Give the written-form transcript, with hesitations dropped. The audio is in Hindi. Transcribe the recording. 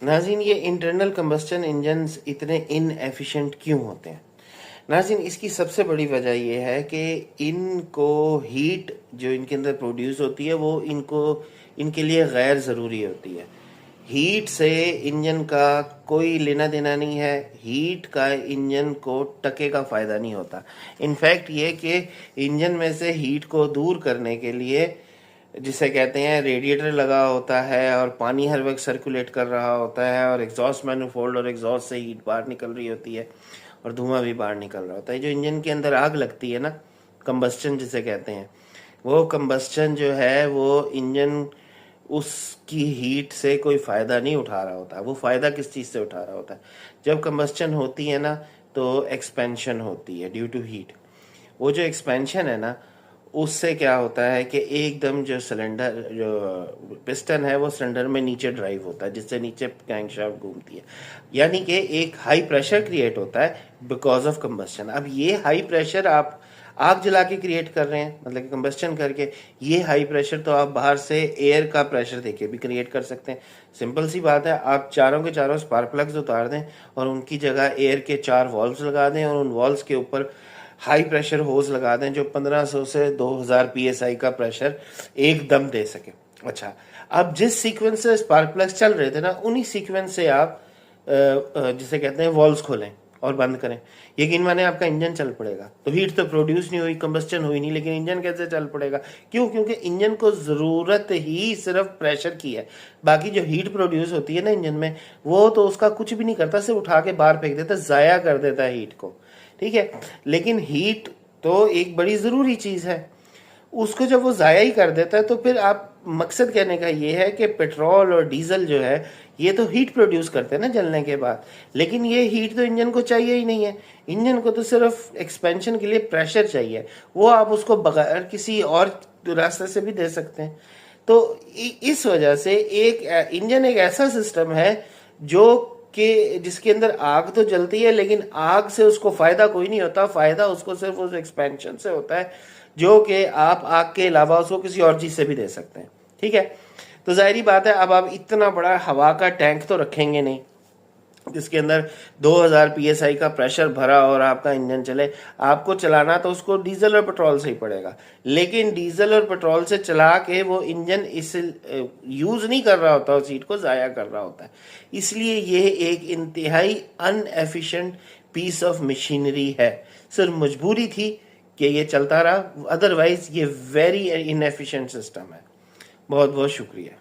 नाज़रीन, ये इंटरनल कंबस्टन इंजन्स इतने इनएफिशिएंट क्यों होते हैं? नाज़रीन, इसकी सबसे बड़ी वजह ये है कि इनको हीट जो इनके अंदर प्रोड्यूस होती है वो इनके लिए गैर ज़रूरी होती है। हीट से इंजन का कोई लेना देना नहीं है। हीट का इंजन को टके का फ़ायदा नहीं होता। इनफैक्ट ये कि इंजन में से हीट को दूर करने के लिए, जिसे कहते हैं, रेडिएटर लगा होता है और पानी हर वक्त सर्कुलेट कर रहा होता है और एग्जॉस्ट मैनिफोल्ड और एग्जॉस्ट से हीट बाहर निकल रही होती है और धुआं भी बाहर निकल रहा होता है। जो इंजन के अंदर आग लगती है ना, कंबस्टन जिसे कहते हैं, वो कंबस्टन जो है वो इंजन उसकी हीट से कोई फ़ायदा नहीं उठा रहा होता। वो फ़ायदा किस चीज़ से उठा रहा होता है? जब कंबस्टन होती है ना तो एक्सपेंशन होती है ड्यू टू हीट। वो जो एक्सपेंशन है ना, उससे क्या होता है कि एकदम जो सिलेंडर, जो पिस्टन है, वो सिलेंडर में नीचे ड्राइव होता है, जिससे नीचे क्रैंकशाफ्ट घूमती है। यानी कि एक हाई प्रेशर क्रिएट होता है बिकॉज ऑफ कंबस्टन। अब ये हाई प्रेशर आप आग जला के क्रिएट कर रहे हैं, मतलब कि कंबस्टन करके। ये हाई प्रेशर तो आप बाहर से एयर का प्रेशर देके भी क्रिएट कर सकते हैं। सिंपल सी बात है, आप चारों के चारों स्पार्क प्लग्स उतार दें और उनकी जगह एयर के 4 वॉल्व्स लगा दें और उन वॉल्व्स के ऊपर हाई प्रेशर होज लगा दें जो 1500 से 2000 psi का प्रेशर एकदम दे सके। अच्छा, अब जिस सीक्वेंस से स्पार्क प्लग्स चल रहे थे ना, उन्हीं सीक्वेंस से आप जिसे कहते हैं वॉल्व्स खोलें और बंद करें। यकीन माने आपका इंजन चल पड़ेगा। तो हीट तो प्रोड्यूस नहीं हुई, कंबस्टन हुई नहीं, लेकिन इंजन कैसे चल पड़ेगा? क्यों? क्योंकि इंजन को ज़रूरत ही सिर्फ प्रेशर की है। बाकी जो हीट प्रोड्यूस होती है ना इंजन में, वो तो उसका कुछ भी नहीं करता, सिर्फ उठा के बाहर फेंक देता, ज़ाया कर देता है हीट को। ठीक है, लेकिन हीट तो एक बड़ी ज़रूरी चीज़ है। उसको जब वो ज़ाया ही कर देता है तो फिर आप, मकसद कहने का ये है कि पेट्रोल और डीजल जो है ये तो हीट प्रोड्यूस करते हैं ना जलने के बाद, लेकिन ये हीट तो इंजन को चाहिए ही नहीं है। इंजन को तो सिर्फ एक्सपेंशन के लिए प्रेशर चाहिए, वो आप उसको बगैर किसी और रास्ते से भी दे सकते हैं। तो इस वजह से एक इंजन एक ऐसा सिस्टम है जो कि जिसके अंदर आग तो जलती है, लेकिन आग से उसको फायदा कोई नहीं होता। फायदा उसको सिर्फ उस एक्सपेंशन से होता है, जो कि आप आग के अलावा उसको किसी और चीज से भी दे सकते हैं। ठीक है, तो जाहिर बात है, अब आप इतना बड़ा हवा का टैंक तो रखेंगे नहीं जिसके अंदर 2000 psi का प्रेशर भरा और आपका इंजन चले। आपको चलाना तो उसको डीजल और पेट्रोल से ही पड़ेगा, लेकिन डीजल और पेट्रोल से चला के वो इंजन इस यूज नहीं कर रहा होता, उस हीट को ज़ाया कर रहा होता है। इसलिए ये एक इंतहाई अनएफिशिएंट पीस ऑफ मशीनरी है। सिर्फ मजबूरी थी कि ये चलता रहा, अदरवाइज ये वेरी इनएफिशिएंट सिस्टम है। बहुत बहुत शुक्रिया।